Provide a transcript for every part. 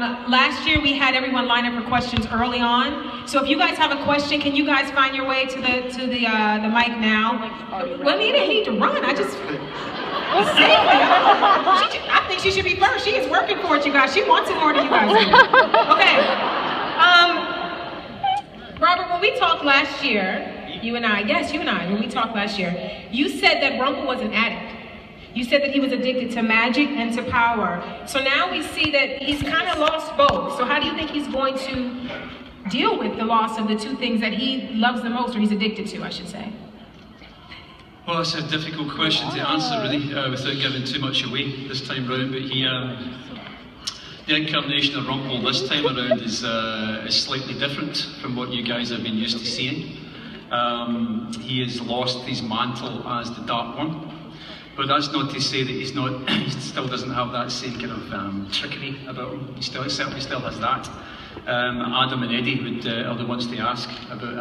Last year we had everyone line up for questions early on. So if you guys have a question, can you guys find your way to the mic now? Well, you didn't need to run. I think she should be first. She is working for it, you guys. She wants it more than you guys do. Okay. Robert, when we talked last year, you and I, when we talked last year, you said that Rumple was an addict. You said that he was addicted to magic and to power. So now we see that he's kind of lost both. So how do you think he's going to deal with the loss of the two things that he loves the most, or he's addicted to, I should say? Well, that's a difficult question to answer, really, without giving too much away this time round. But the incarnation of Rumple this time around is slightly different from what you guys have been used to seeing. He has lost his mantle as the Dark One. But that's not to say that he still doesn't have that same kind of trickery about him. He certainly still has that. Adam and Eddie are the ones to ask about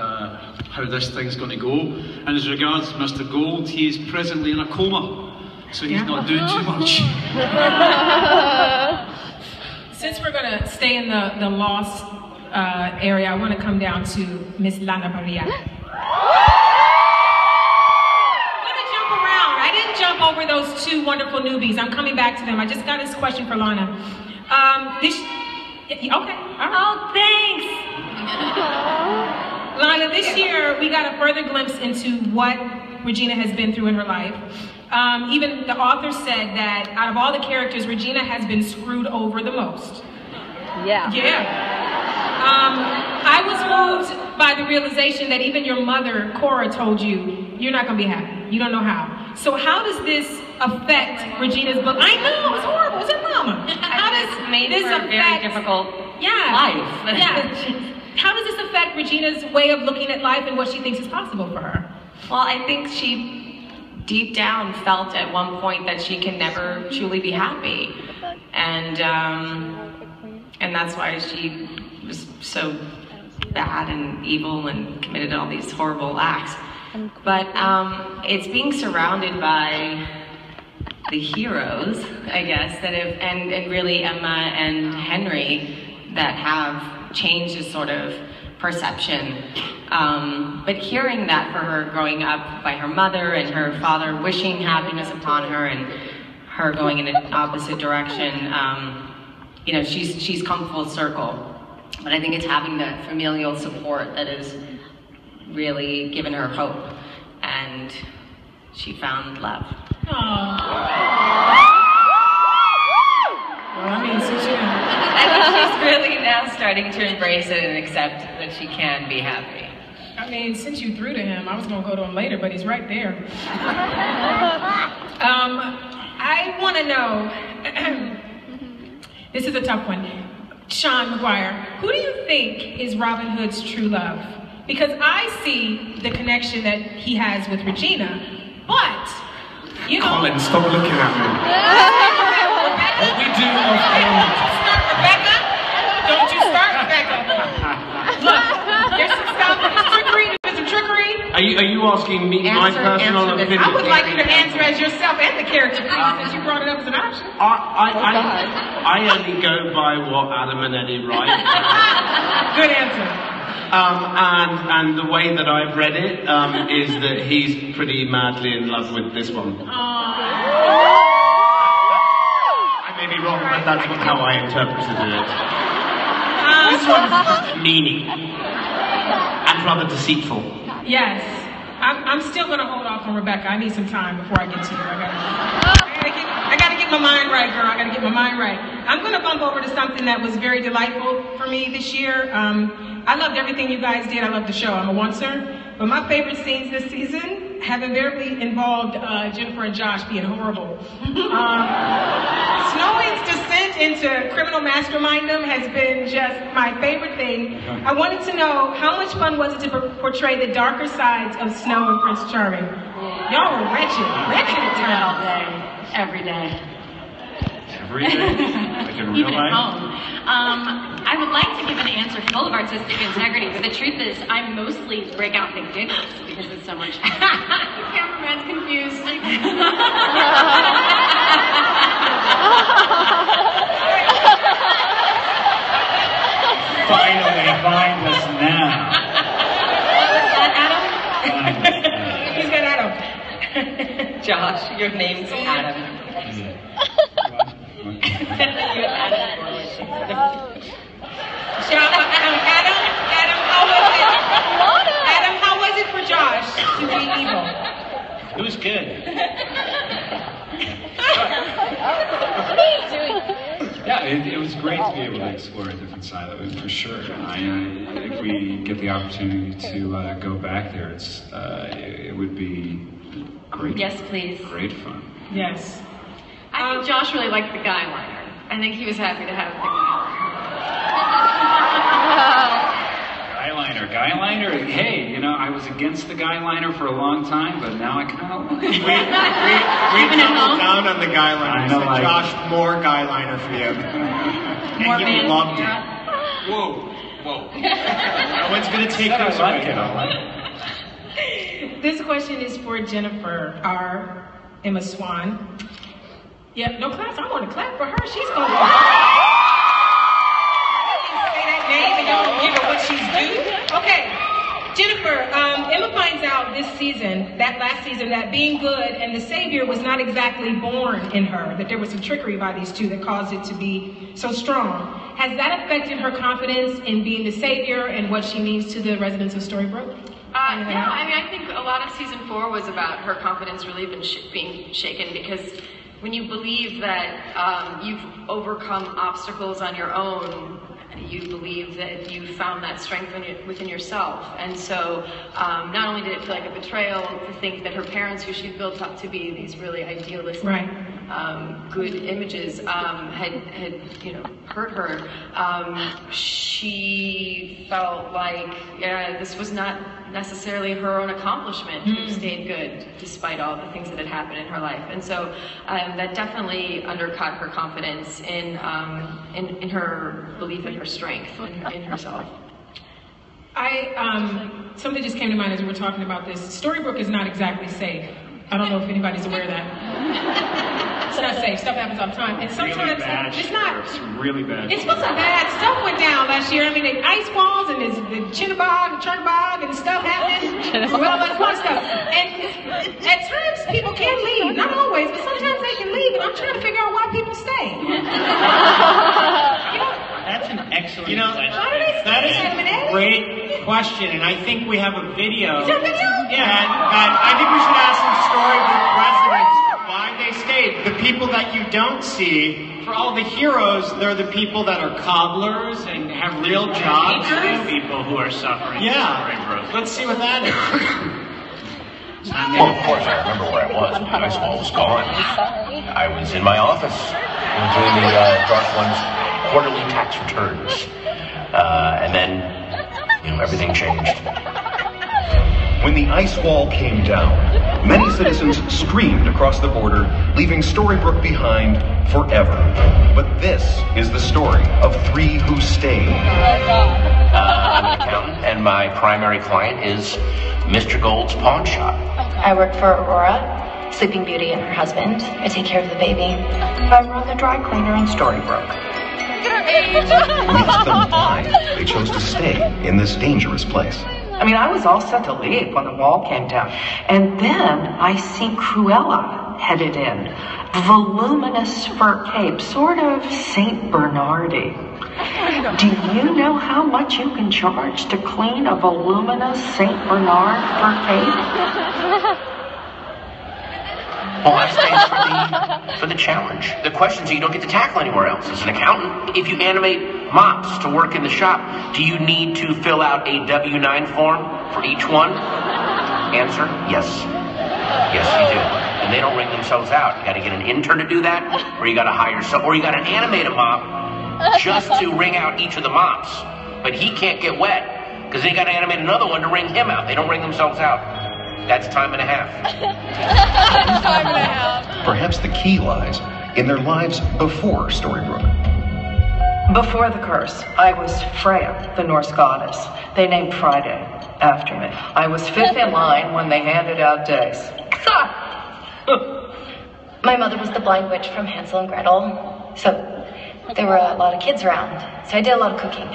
how this thing's going to go. And as regards Mr. Gold, he is presently in a coma, so he's not doing too much. Since we're going to stay in the lost area, I want to come down to Miss Lana Parrilla. Jump over those two wonderful newbies. I'm coming back to them. I just got this question for Lana. Okay. All right. Oh, thanks. Lana, this year we got a further glimpse into what Regina has been through in her life. Even the author said that out of all the characters, Regina has been screwed over the most. Yeah. Yeah. I was moved by the realization that even your mother, Cora, told you, you're not going to be happy. You don't know how. So how does this affect Regina's book? I know, it's horrible. It's her mama. How does this affect... a very difficult life. Yeah. How does this affect Regina's way of looking at life and what she thinks is possible for her? Well, I think she deep down felt at one point that she can never truly be happy. And that's why she was so bad and evil and committed all these horrible acts. But it's being surrounded by the heroes, I guess, that have, and really Emma and Henry, that have changed his sort of perception. But hearing that for her growing up by her mother and her father wishing happiness upon her and her going in an opposite direction, you know, she's come full circle. But I think it's having that familial support that has really given her hope, and she found love. Aww. Well, I mean, I think she's really now starting to embrace it and accept that she can be happy. I mean, since you threw to him, I was going to go to him later, but he's right there. I want to know, this is a tough one. Sean Maguire, who do you think is Robin Hood's true love? Because I see the connection that he has with Regina, but, you know... Colin, stop looking at me. What we do off camera. Don't you start, Rebecca. Look, there's some stuff, there's some trickery. Are you asking me my personal opinion? I would like you to answer as yourself and the character, please, since you brought it up as an option. I only go by what Adam and Eddie write. Good answer. And the way that I've read it is that he's pretty madly in love with this one. I may be wrong, but that's how I interpreted it. This one's meaning and rather deceitful. Yes. I'm still going to hold off on Rebecca. I need some time before I get to you. I got to get my mind right, girl. I got to get my mind right. I'm going to bump over to something that was very delightful for me this year. I loved everything you guys did. I loved the show. I'm a oncer. But my favorite scenes this season have invariably involved Ginnifer and Josh being horrible. Snowing's descent into criminal mastermindom has been just my favorite thing. I wanted to know, how much fun was it to portray the darker sides of Snow and Prince Charming? Y'all were wretched at times. All day, every day. Every day? Like in real Even life? at home. I would like to give an answer full of artistic integrity, but the truth is I mostly break out big giggles because it's so much fun. The cameraman's confused. Finally find us now. Was that Adam? He's got Adam. Josh, your name's Adam. Adam, how was it? Adam, how was it for Josh to be evil? It was good. Yeah, it was great to be able to explore a different side of it, for sure. If we get the opportunity to go back there, it would be great. Yes, please. Great fun. Yes. I think Josh really liked the guy liner. I think he was happy to have the guy Guy liner. Hey, I was against the guy liner for a long time, but now I kind of like it. We doubled down on the guy liner. I know, Said, Josh, more guy liner for you. More And he fans loved in it. Europe. Whoa. No one's going to take this away. This question is for Ginnifer, our Emma Swan. Yep, no claps. I want to clap for her. She's going to say that name and don't give her what she's due. Okay, Ginnifer, Emma finds out this season, that last season, that being good and the savior was not exactly born in her, that there was some trickery by these two that caused it to be so strong. Has that affected her confidence in being the savior and what she means to the residents of Storybrooke? I think a lot of season 4 was about her confidence really being shaken, because when you believe that you've overcome obstacles on your own, you believe that you found that strength within yourself. And so not only did it feel like a betrayal to think that her parents, who she built up to be these really idealistic, good images, had hurt her. She felt like this was not necessarily her own accomplishment to have stayed good despite all the things that had happened in her life. And so that definitely undercut her confidence in her belief in her strength, in herself. Something just came to mind as we were talking about this. Storybrooke is not exactly safe. I don't know if anybody's aware of that. It's not safe. Stuff happens all the time. And sometimes it's not. Really bad. It's supposed to be bad. Stuff went down last year. I mean, the ice walls and the Chinnabog, the Chernabog, and stuff happened. Well, that's one stuff. And at times people can leave. Not always, but sometimes they can leave. And I'm trying to figure out why people stay. That's an excellent question. Why do they stay? That is a great question, and I think we have a video. Is there a video? Yeah, that I think we should ask some Storybrooke residents why they stayed. The people that you don't see, for all the heroes, they're the people that are cobblers and have real jobs. People who are suffering. Yeah, let's see what that is. Well, of course, I remember where I was. My high school was gone. I was in my office doing the Dark One's quarterly tax returns. And then, everything changed. When the ice wall came down, many citizens streamed across the border, leaving Storybrooke behind forever. But this is the story of 3 who stayed. I'm an accountant, and my primary client is Mr. Gold's pawn shop. I work for Aurora, Sleeping Beauty and her husband. I take care of the baby. I run the dry cleaner in Storybrooke. We asked them why they chose to stay in this dangerous place. I was all set to leave when the wall came down. And then I see Cruella headed in. Voluminous fur cape, sort of St. Bernardy. Do you know how much you can charge to clean a voluminous St. Bernard fur cape? Well, I stayed for the challenge. The questions you don't get to tackle anywhere else. As an accountant, if you animate mops to work in the shop, do you need to fill out a W-9 form for each one? Answer, yes. Yes, you do. And they don't wring themselves out. You gotta get an intern to do that, or you gotta hire or you gotta animate a mop just to wring out each of the mops. But he can't get wet, because they gotta animate another one to wring him out. They don't wring themselves out. That's time and a half. Time and a half. Perhaps the key lies in their lives before Storybrooke. Before the curse, I was Freya, the Norse goddess. They named Friday after me. I was 5th in line when they handed out days. My mother was the blind witch from Hansel and Gretel, so there were a lot of kids around. So I did a lot of cooking.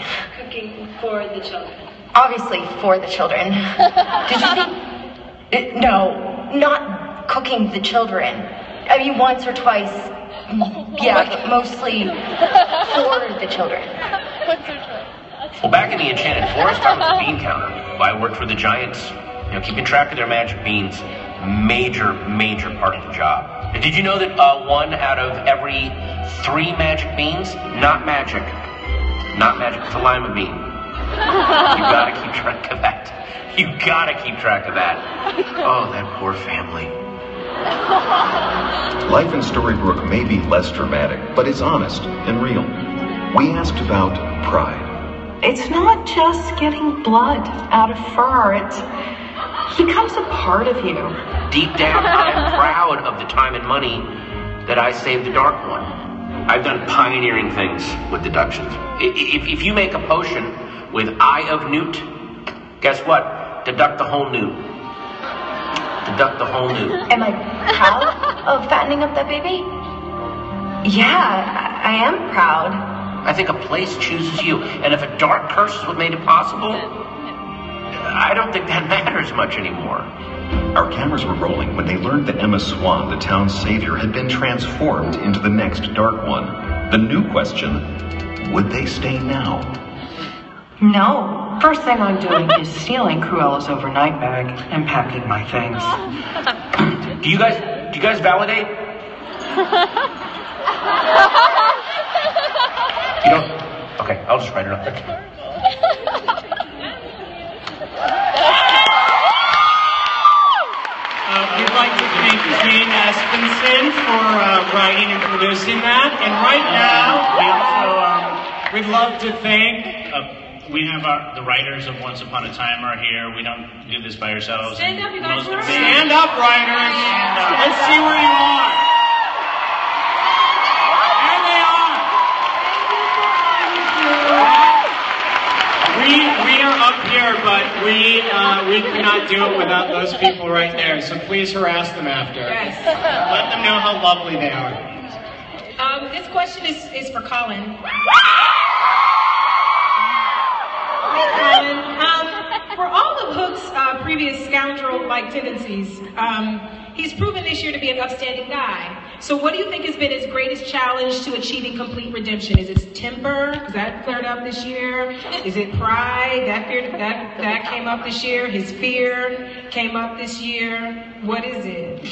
cooking for the children? Obviously for the children. Did you think? No, not cooking the children. I mean, once or twice. Yeah, but mostly for the children. Well, back in the Enchanted Forest, I was a bean counter. I worked for the Giants. Keeping track of their magic beans, major part of the job. And did you know that 1 out of every 3 magic beans, not magic, it's a lima bean. You gotta keep track of that. You gotta keep track of that. Oh, that poor family. Life in Storybrooke may be less dramatic, but it's honest and real. We asked about pride. It's not just getting blood out of fur, it becomes a part of you. Deep down, I am proud of the time and money that I saved the Dark One. I've done pioneering things with deductions. If you make a potion with Eye of Newt, guess what? Deduct the whole newt. Deduct the whole newt. Am I proud of fattening up that baby? Yeah, I am proud. I think a place chooses you, and if a dark curse is what made it possible, I don't think that matters much anymore. Our cameras were rolling when they learned that Emma Swan, the town's savior, had been transformed into the next Dark One. The new question, would they stay now? No. First thing I'm doing is stealing Cruella's overnight bag and packing my things. Do you guys validate? You don't? Okay, I'll just write it up. We'd like to thank Jane Espenson for writing and producing that. And right now, we also we'd love to thank. We have the writers of Once Upon a Time are here. We don't do this by ourselves. Stand up, you guys. Stand up, writers. Let's see where you are. There they are. We are up here, but we cannot do it without those people right there. So please harass them after. Yes. Let them know how lovely they are. This question is for Colin. For all of Hook's previous scoundrel-like tendencies, he's proven this year to be an upstanding guy. So what do you think has been his greatest challenge to achieving complete redemption? Is it temper? Is that cleared up this year? Is it pride? That came up this year? His fear came up this year? What is it?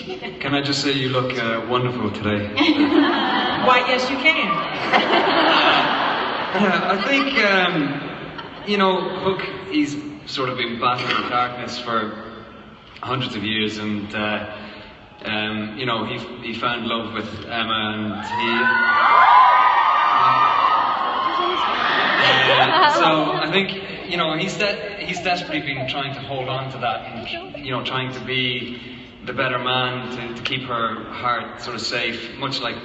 Can I just say you look wonderful today? Why, yes, you can. Yeah, I think, Hook, he's sort of been battling darkness for hundreds of years, and he found love with Emma, and so I think he's desperately been trying to hold on to that, and trying to be the better man to keep her heart sort of safe, much like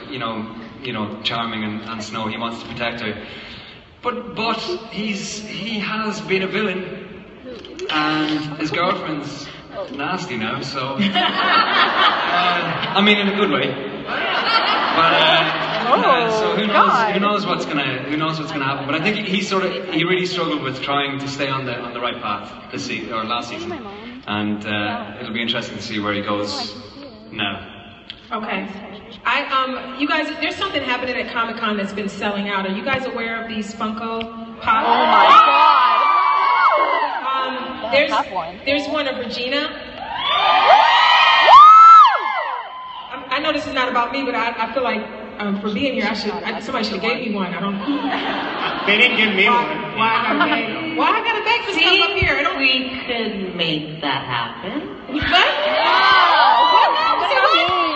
Charming and Snow. He wants to protect her, but he has been a villain. And his girlfriend's nasty now, so I mean in a good way. But so who knows what's gonna happen? But I think he really struggled with trying to stay on the right path last season, and it'll be interesting to see where he goes now. Okay. You guys, there's something happening at Comic-Con that's been selling out. Are you guys aware of these Funko Pop? Oh my God. There's one of Regina. I know this is not about me, but I feel like for being here, somebody should have gave me one. I don't know. They didn't give me one. Why I gotta beg for stuff up here? We could make that happen. What?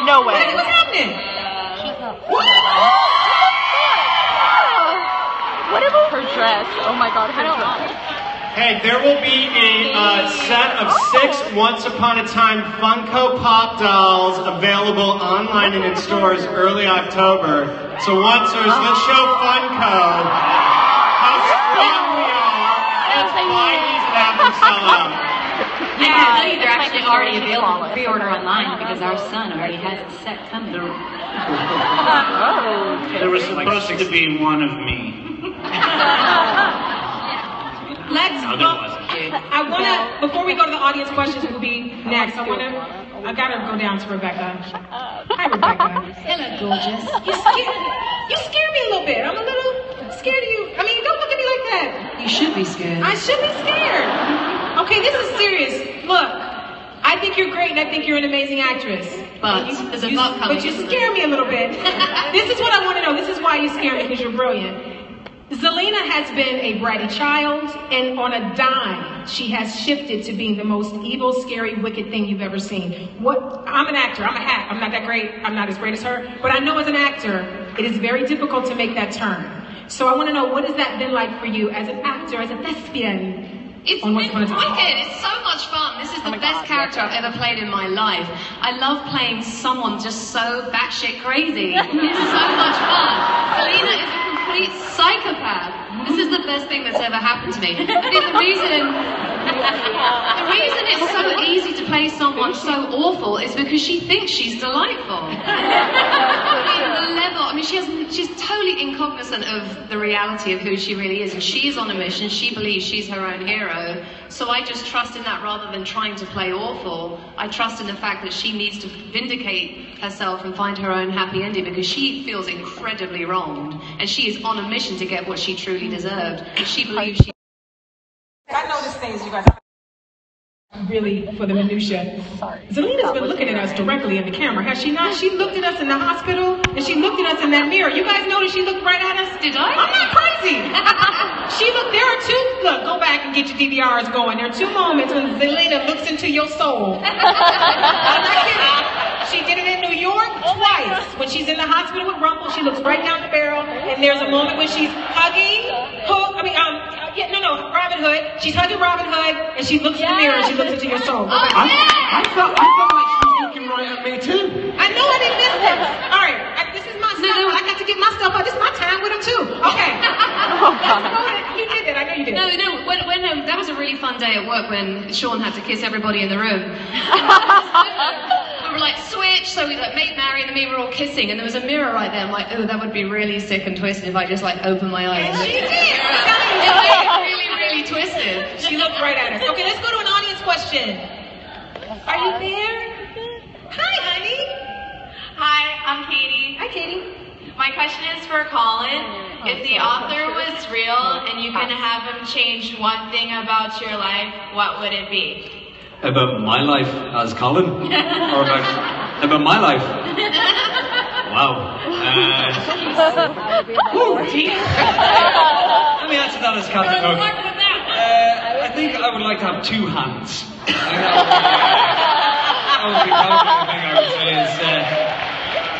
No way. What's happening? What about her dress? Oh my God, her dress. Hey, there will be a set of 6 Once Upon a Time Funko Pop dolls available online and in stores early October. So Oncers, let's show Funko how strong we are. Let's buy these and have them sell out. I can tell you they're actually already available for pre-order online because our son already has a set coming. There was supposed to be one of me. I wanna, before we go to the audience questions, we'll be next. I gotta go down to Rebecca. Hi, Rebecca. Hello, gorgeous. You scare me a little bit. I'm a little scared of you. I mean, don't look at me like that. You should be scared. I should be scared. Okay, this is serious. Look, I think you're great and I think you're an amazing actress. But there's a but coming. But you scare me a little bit. This is what I want to know. This is why you scare me, because you're brilliant. Zelina has been a bratty child, and on a dime, she has shifted to being the most evil, scary, wicked thing you've ever seen. I'm an actor. I'm a hack. I'm not that great. I'm not as great as her. But I know as an actor, it is very difficult to make that turn. So I want to know, what has that been like for you as an actor, as a thespian? It's been wicked. It's so much fun. This is the best character I've ever played in my life. I love playing someone just so batshit crazy. It's so much fun. Zelina is a complete psychopath. This is the best thing that's ever happened to me. I think the reason it's so easy to play someone so awful is because she thinks she's delightful. She's totally incognizant of the reality of who she really is, and she is on a mission. She believes she's her own hero. So I just trust in that rather than trying to play awful. I trust in the fact that she needs to vindicate herself and find her own happy ending, because she feels incredibly wronged, and she is on a mission to get what she truly deserved. And she believes she... I noticed things, you guys. Really, for the minutia. Zelina's been looking at us directly in the camera, has she not? She looked at us in the hospital, and she looked at us in that mirror. You guys notice she looked right at us? Did I? I'm not crazy. There are two, look, go back and get your DVRs going. There are two moments when Zelina looks into your soul. I'm not kidding. She did it in New York twice. When she's in the hospital with Rumple, she looks right down the barrel, and there's a moment when she's hugging Robin Hood. She's hugging Robin Hood, and she looks in the mirror and she looks into your soul. I felt like she was looking right at me too. I know I didn't miss this. All right, this is my stuff. I got to get my stuff out. This is my time with him too. Okay. You did that. I know you did. No. When that was a really fun day at work when Sean had to kiss everybody in the room. We were like switch, so we like made Mary and me were all kissing, and there was a mirror right there. I'm like, oh, that would be really sick and twisted if I just like opened my eyes. And she did. It made really, really twisted. She looked right at us. Okay, let's go to an audience question. Are you there? Hi, honey. Hi, I'm Katie. Hi, Katie. My question is for Colin. If the author was real and you can have him change one thing about your life, what would it be? About my life as Colin? Or about my life? Wow. Let me answer that as Captain Hook. I think I would like to have two hands. That would be probably the thing I would say is,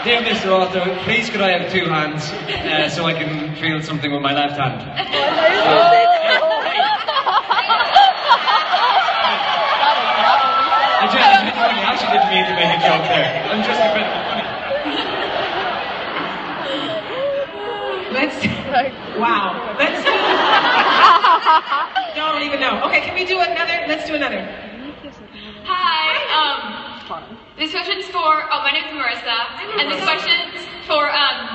dear Mr. Author, please could I have two hands so I can feel something with my left hand? I actually didn't mean to make a joke there. I'm just incredibly funny. Don't even know. Okay, can we do another? Let's do another. Hi, this question's for, my name's Marissa, and this question's for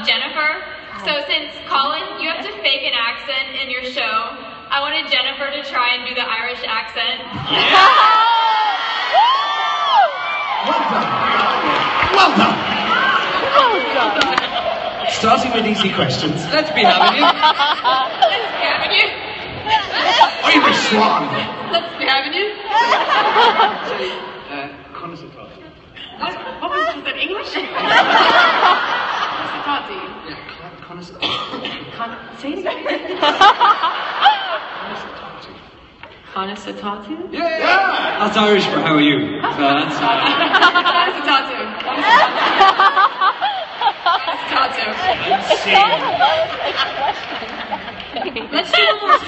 Ginnifer. So since Colin, you have to fake an accent in your show, I wanted Ginnifer to try and do the Irish accent. Well done. Starting with easy questions. Let's be having you. Let's be having you. Irish swan. Let's be having you. What was that, English? Say it again. Connoissatatu? Yeah! That's Irish for how are you. So that's... Connoissatatu. Let's do one more.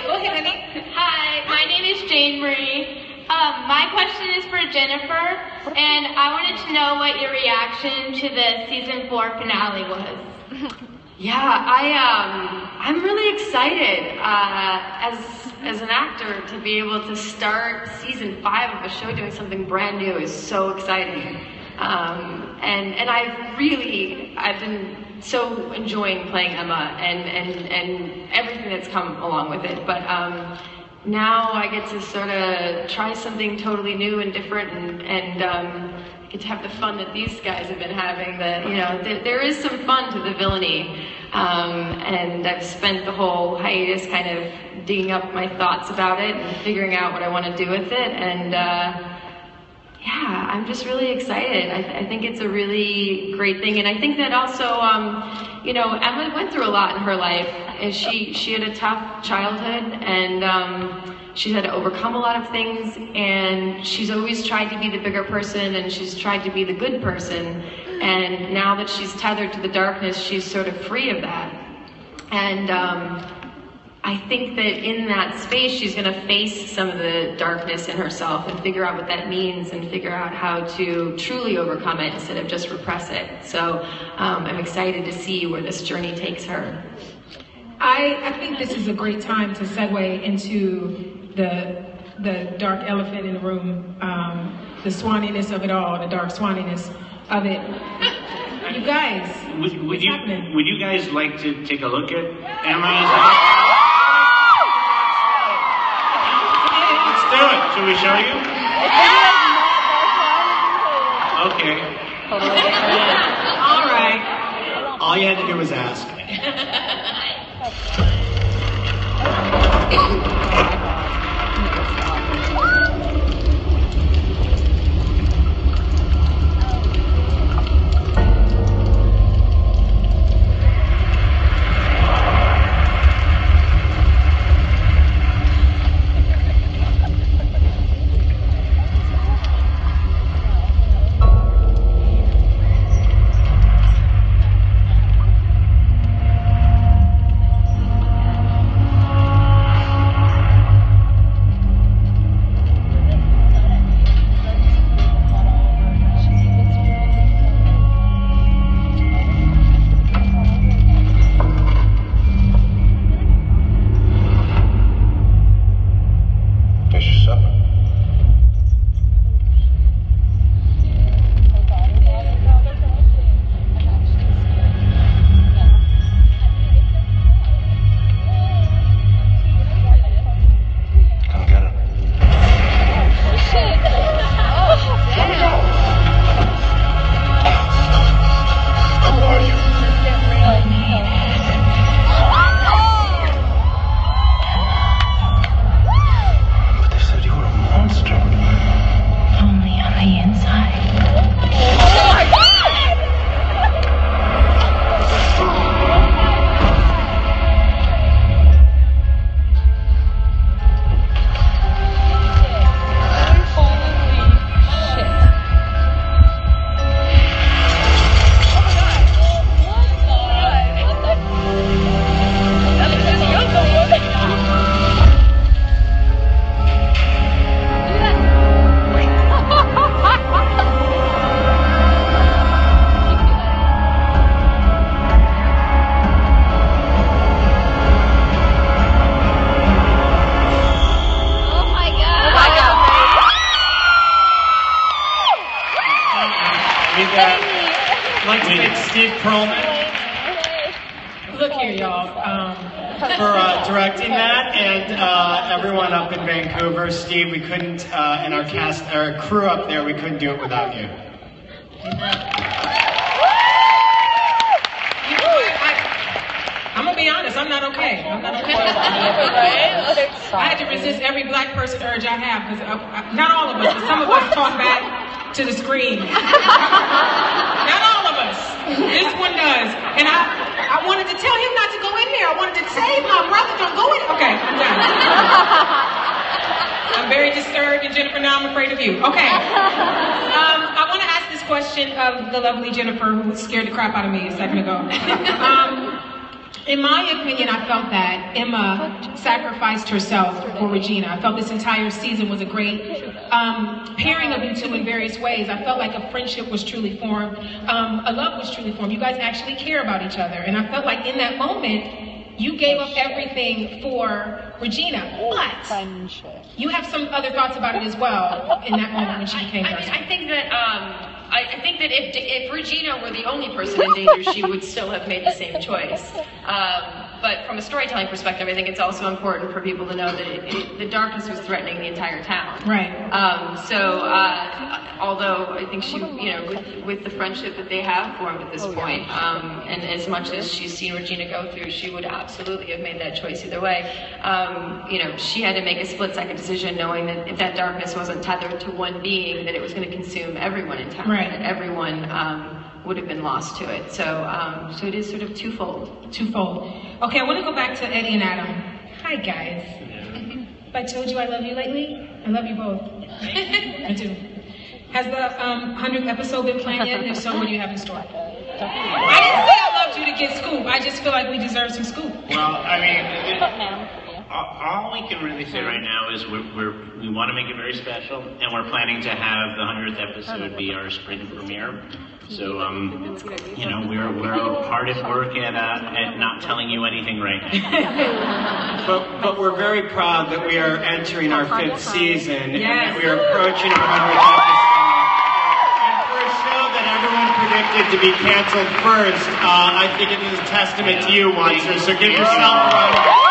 Go ahead, honey. Hi, my name is Jane Marie. My question is for Ginnifer, and I wanted to know what your reaction to the season 4 finale was. Yeah, I'm really excited as an actor to be able to start season 5 of a show doing something brand new is so exciting. And I've been so enjoying playing Emma and everything that's come along with it. But now I get to sort of try something totally new and different, and get to have the fun that these guys have been having. That, you know, there is some fun to the villainy, and I've spent the whole hiatus kind of digging up my thoughts about it and figuring out what I want to do with it, and yeah, I'm just really excited. I think it's a really great thing, and I think that also, you know, Emma went through a lot in her life, and she had a tough childhood, and she's had to overcome a lot of things, and she's always tried to be the bigger person, and she's tried to be the good person, and now that she's tethered to the darkness, she's sort of free of that. And I think that in that space, she's going to face some of the darkness in herself and figure out what that means and figure out how to truly overcome it instead of just repress it. So I'm excited to see where this journey takes her. I think this is a great time to segue into the dark elephant in the room, the swaniness of it all, the dark swaniness of it. You guys, what's happening? Would you guys like to take a look at Emma's? Let's do it. Should we show you? Okay. All right. All you had to do was ask. Look here, y'all. For directing that, and everyone up in Vancouver. Steve, we couldn't, and our cast, our crew up there, we couldn't do it without you. I'm gonna be honest, I'm not okay. I'm not okay. I had to resist every black person urge I have, because not all of us, but some of us talk back to the screen. Not all of us. This one does. And I wanted to tell him not to go in there. I wanted to save my brother. Don't go in. Okay, I'm done. I'm very disturbed, and Ginnifer, now I'm afraid of you. Okay. I want to ask this question of the lovely Ginnifer, who scared the crap out of me a second ago. In my opinion, I felt that Emma sacrificed herself for Regina. I felt this entire season was a great pairing of you two in various ways. I felt like a friendship was truly formed, a love was truly formed. You guys actually care about each other. And I felt like in that moment, you gave up everything for Regina. But you have some other thoughts about it as well in that moment when she became yours. I think that if Regina were the only person in danger, she would still have made the same choice. But from a storytelling perspective, I think it's also important for people to know that the darkness was threatening the entire town. Right. Although I think she, with the friendship that they have formed at this point, and as much as she's seen Regina go through, she would absolutely have made that choice either way. She had to make a split-second decision, knowing that if that darkness wasn't tethered to one being, that it was going to consume everyone in town. Right. That everyone would have been lost to it. So it is sort of twofold. Twofold. Okay, I want to go back to Eddie and Adam. Hi, guys. Have I told you I love you lately? I love you both. I do. Has the 100th episode been planned yet? And if so, what do you have in store? I didn't say I loved you to get scoop. I just feel like we deserve some scoop. Well, I mean, all we can really say right now is we want to make it very special, and we're planning to have the 100th episode be our spring premiere. So, we're hard at work at not telling you anything right now. But we're very proud that we are entering our 5th season, and that we are approaching our 100th episode. And for a show that everyone predicted to be canceled first, I think it is a testament to you, Monster. So give yourself a round of applause.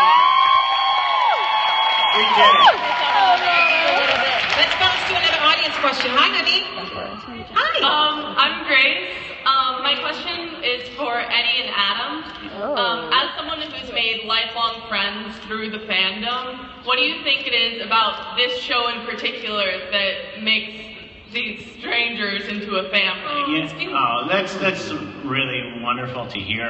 We did it. Let's bounce to another audience question. Hi, honey. Hi. I'm Grace. My question is for Eddie and Adam. As someone who's made lifelong friends through the fandom, what do you think it is about this show in particular that makes these strangers into a family? That's really wonderful to hear.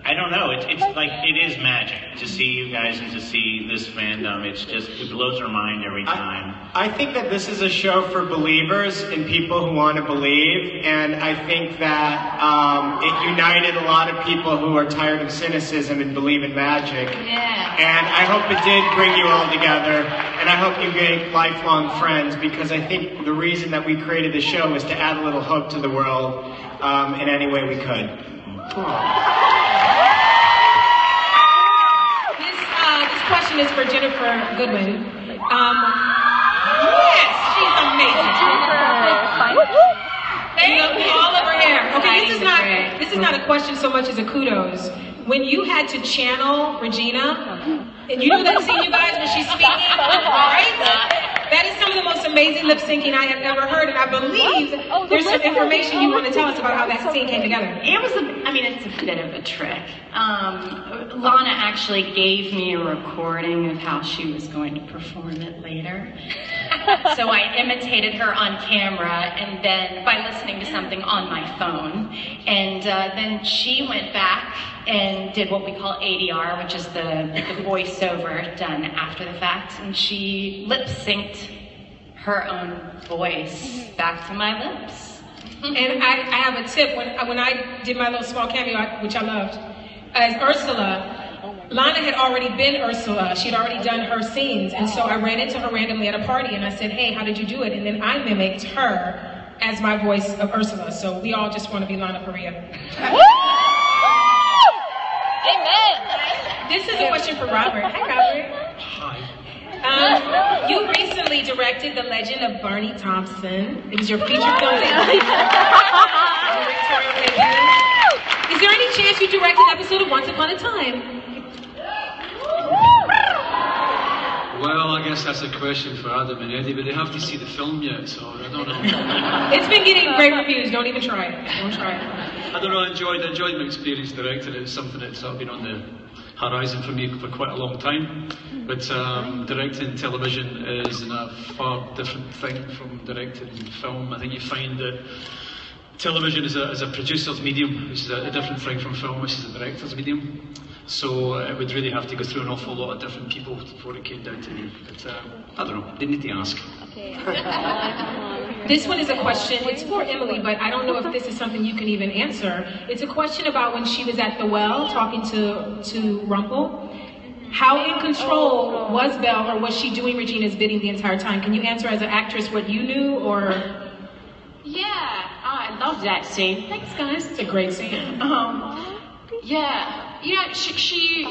I don't know. It's like it is magic to see you guys and to see this fandom. It blows our mind every time. I think that this is a show for believers and people who want to believe, and I think that it united a lot of people who are tired of cynicism and believe in magic. Yeah. And I hope it did bring you all together, and I hope you make lifelong friends, because I think the reason that we created the show was to add a little hope to the world in any way we could. This question is for Ginnifer Goodwin. Yes, she's amazing. All of her hair. Okay, this is not a question so much as a kudos. When you had to channel Regina, and you know that scene, you guys, when she's speaking, right? That is some of the most amazing lip syncing I have ever heard, and I believe there's some information you want to tell us about how that scene came together. It's a bit of a trick. Lana actually gave me a recording of how she was going to perform it later. So I imitated her on camera, and then by listening to something on my phone, and then she went back and did what we call ADR, which is the voiceover done after the fact, and she lip-synced her own voice back to my lips. And I have a tip. When I did my little small cameo, which I loved, as Ursula, Lana had already been Ursula. She had already done her scenes, and so I ran into her randomly at a party, and I said, "Hey, how did you do it?" And then I mimicked her as my voice of Ursula. So we all just want to be Lana Parrilla. Amen. This is a question for Robert. Hi, Robert. Hi. You recently directed The Legend of Barney Thompson. It was your feature film debut. Is there any chance you direct an episode of Once Upon a Time? Well, I guess that's a question for Adam and Eddie, but they have to see the film yet, so I don't know. It's been getting great reviews. Don't even try it. Don't try it. I don't know. I enjoyed my experience directing it. It's something that's been on the horizon for me for quite a long time. But directing television is a far different thing from directing film. I think you find that television is a producer's medium, which is a different thing from film, which is a director's medium. So it would really have to go through an awful lot of different people before it came down to me. But I don't know, they need to ask. Okay. This one is a question, it's for Emilie, but I don't know if this is something you can even answer. It's a question about when she was at the well talking to Rumpel. How in control was Belle, or was she doing Regina's bidding the entire time? Can you answer as an actress what you knew, or? Yeah, I love that scene. Thanks, guys. It's a great scene. Yeah, she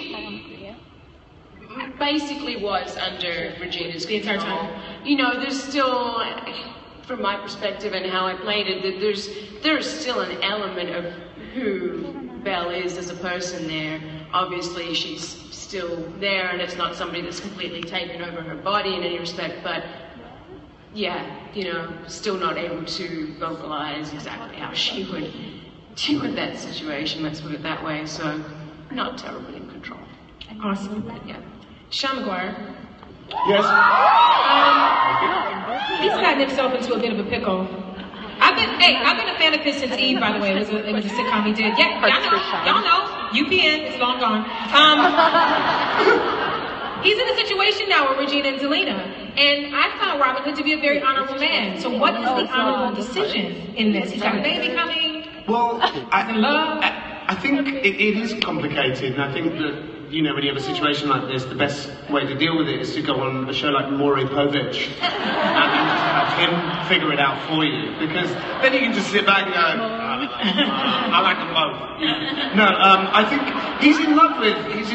basically was under Regina's the entire time. There's still, from my perspective and how I played it, that there's still an element of who Belle is as a person there. Obviously, she's still there, and it's not somebody that's completely taken over her body in any respect, but yeah, you know, still not able to vocalize exactly how she would deal with that situation, let's put it that way, so not terribly in control. Awesome. Yeah. Sean Maguire. Yes? He's gotten himself into a bit of a pickle. I've been a fan of this since Eve, by the way. It was a sitcom he did. Yeah, y'all know. UPN is long gone. He's in a situation now with Regina and Zelina, and I found Robin Hood to be a very honorable man. So what is the honorable decision in this? He's got a baby coming. Well, in love. I think it is complicated, and I think that, you know, when you have a situation like this, the best way to deal with it is to go on a show like Maury Povich and just have him figure it out for you, because then you can just sit back and go, I like them both. No, I think he's in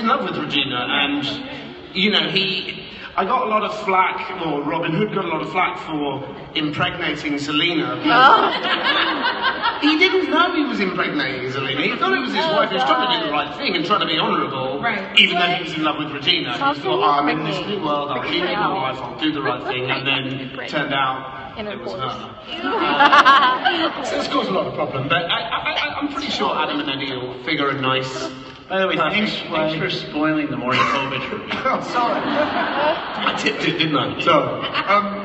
love with Regina, and you know, I got a lot of flack, or Robin Hood got a lot of flack for impregnating Zelina. He didn't know he was impregnating Zelina. He thought it was his wife. He was trying to do the right thing and trying to be honourable, even though he was in love with Regina. He thought, oh, I'm in this new world, I'll keep my wife, I'll do the right thing, and then turned out it was her. So it's caused a lot of problem, but I'm pretty sure Adam and Eddie will figure a nice... By the way, thanks for spoiling the Maury Povich review. Oh, sorry. I tipped it, didn't I? So,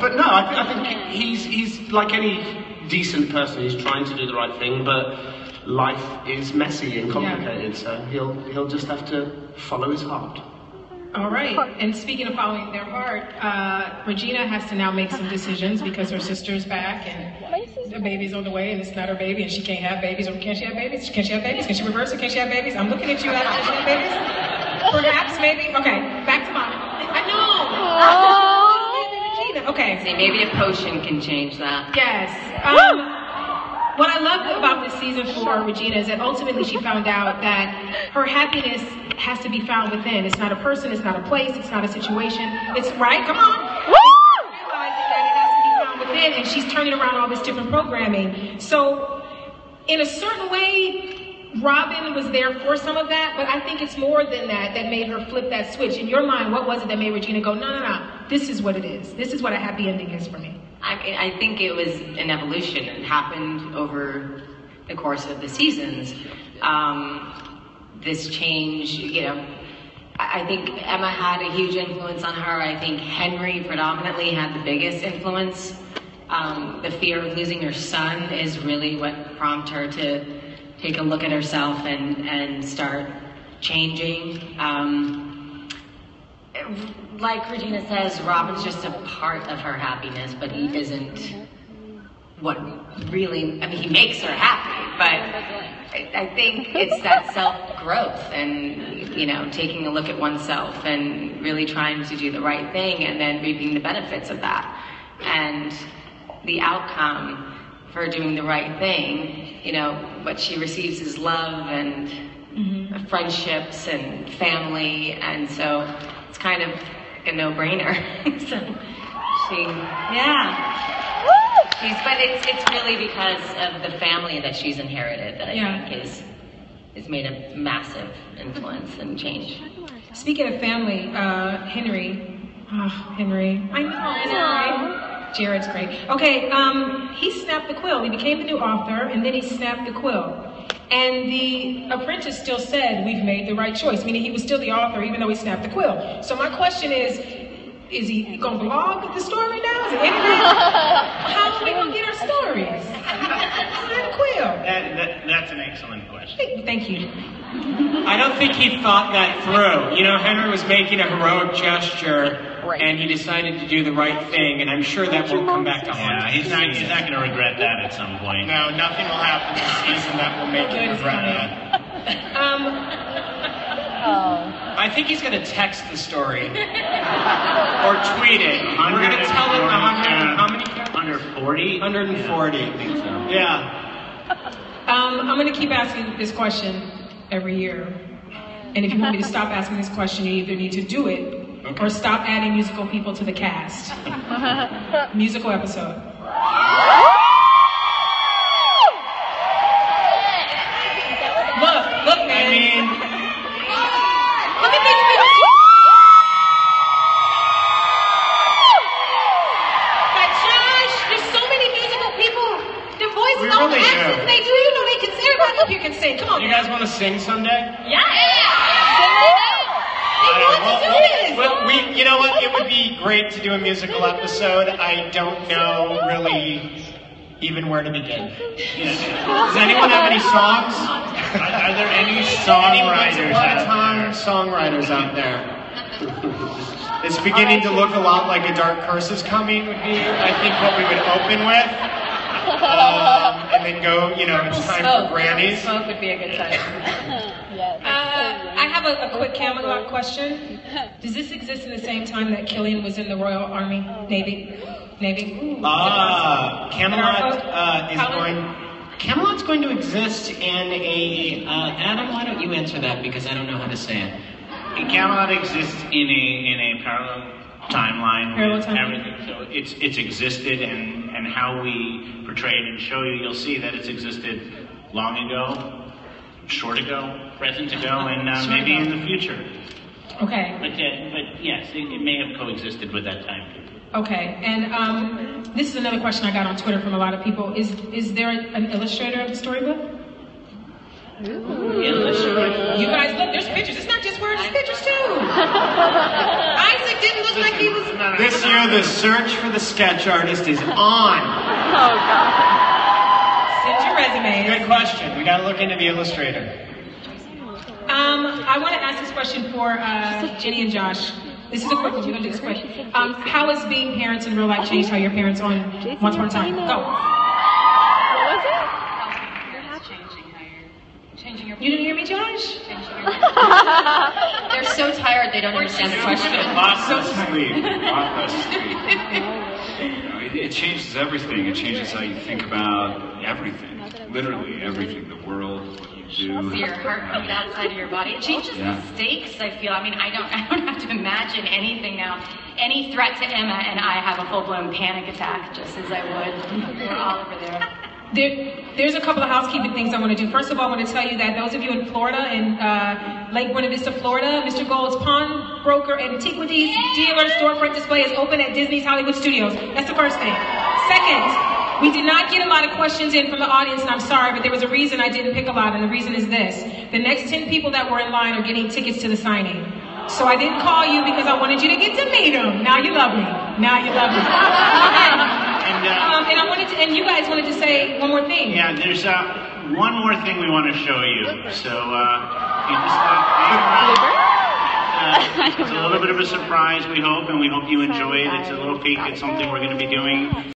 but no, I think he's like any decent person. He's trying to do the right thing, but life is messy and complicated, so he'll just have to follow his heart. All right, and speaking of following their heart, Regina has to now make some decisions because her sister's back and the baby's on the way and it's not her baby and she can't have babies. Or can she have babies? Can she have babies? Can she reverse it? Can she have babies? I'm looking at you, Adam. Can she have babies? Perhaps, maybe. Okay, back to mine. I know. Regina. Okay. See, maybe a potion can change that. Yes. What I love about this season for Regina is that ultimately she found out that her happiness has to be found within. It's not a person, it's not a place, it's not a situation. It's right, come on. Realizing that it has to be found within, and she's turning around all this different programming. So, in a certain way, Robin was there for some of that, but I think it's more than that made her flip that switch. In your mind, what was it that made Regina go, no, this is what it is. This is what a happy ending is for me. I think it was an evolution. It happened over the course of the seasons. This change, you know, I think Emma had a huge influence on her. I think Henry predominantly had the biggest influence. The fear of losing her son is really what prompted her to take a look at herself and start changing. Like Regina says, Robin's just a part of her happiness, but he isn't what really, I mean, he makes her happy, but I think it's that self-growth and, you know, taking a look at oneself and really trying to do the right thing and then reaping the benefits of that. And the outcome for doing the right thing, you know, what she receives is love and friendships and family, and so it's kind of a no-brainer. So but it's really because of the family that she's inherited that I think is made a massive influence and change. Speaking of family, Henry, I know, isn't it great? Jared's great. Okay, he snapped the quill. He became the new author, and then he snapped the quill. And the apprentice still said, we've made the right choice, meaning he was still the author even though he snapped the quill. So my question is he going to blog the story now? Is it internet? How are we going to get our stories? That's an excellent question. Thank you. I don't think he thought that through. You know, Henry was making a heroic gesture, and he decided to do the right thing, and I'm sure that won't come back to haunt him. He's not going to regret that at some point. No, nothing will happen this season that will make him regret that. I think he's going to text the story. Or tweet it. We're going to tell him how many? 140? 140. I think so. Yeah. I'm going to keep asking this question every year. And if you want me to stop asking this question, you either need to do it or stop adding musical people to the cast. Musical episode. Look, would be great to do a musical episode. I don't know really even where to begin. Does anyone have any songs? Are there any songwriters out there? It's beginning to look a lot like A Dark Curse is Coming would be, I think, what we would open with. And then go, it's time for Grannies. Smoke would be a good time. I have a quick Camelot question. Does this exist in the same time that Killian was in the Royal Army, Navy? Camelot's going to exist in a. Adam, why don't you answer that because I don't know how to say it. Camelot exists in a parallel timeline with everything. So it's existed, and how we portray it and show you, you'll see that it's existed long ago, short ago, present ago, and maybe in the future. Okay. But yes, it may have coexisted with that time. Okay, and this is another question I got on Twitter from a lot of people. Is there an illustrator of the storybook? Illustrator. You guys, look, there's pictures. It's not just words, it's pictures too. Isaac didn't look like he was... This year, the search for the sketch artist is on. Oh, God. Send your resume. Good question. We got to look into the illustrator. I want to ask this question for Ginny and Josh. This is a quick one. We're going to do this quick. How has being parents in real life changed how your parents on Once Upon a Time? Go. What was it? You didn't hear me, Josh? They're so tired they don't understand the question. Lots of sleep. It changes everything. It changes how you think about everything. Literally everything. The world, what you do. So your heart comes outside of your body. It changes the stakes, I feel. I mean, I don't have to imagine anything now. Any threat to Emma and I have a full-blown panic attack, just as I would. We're all over there. There's a couple of housekeeping things I want to do. First of all, I want to tell you that those of you in Florida, in Lake Buena Vista, Florida, Mr. Gold's pawnbroker antiquities dealer storefront display is open at Disney's Hollywood Studios. That's the first thing. Second, we did not get a lot of questions in from the audience, and I'm sorry, but there was a reason I didn't pick a lot, and the reason is this. The next 10 people that were in line are getting tickets to the signing. So I didn't call you because I wanted you to get to meet them. Now you love me. Now you love me. And I wanted to, and you guys wanted to say one more thing. Yeah, there's one more thing we want to show you. So you just it's a little bit of a surprise, we hope, and we hope you enjoy it. It's a little peek at something we're going to be doing.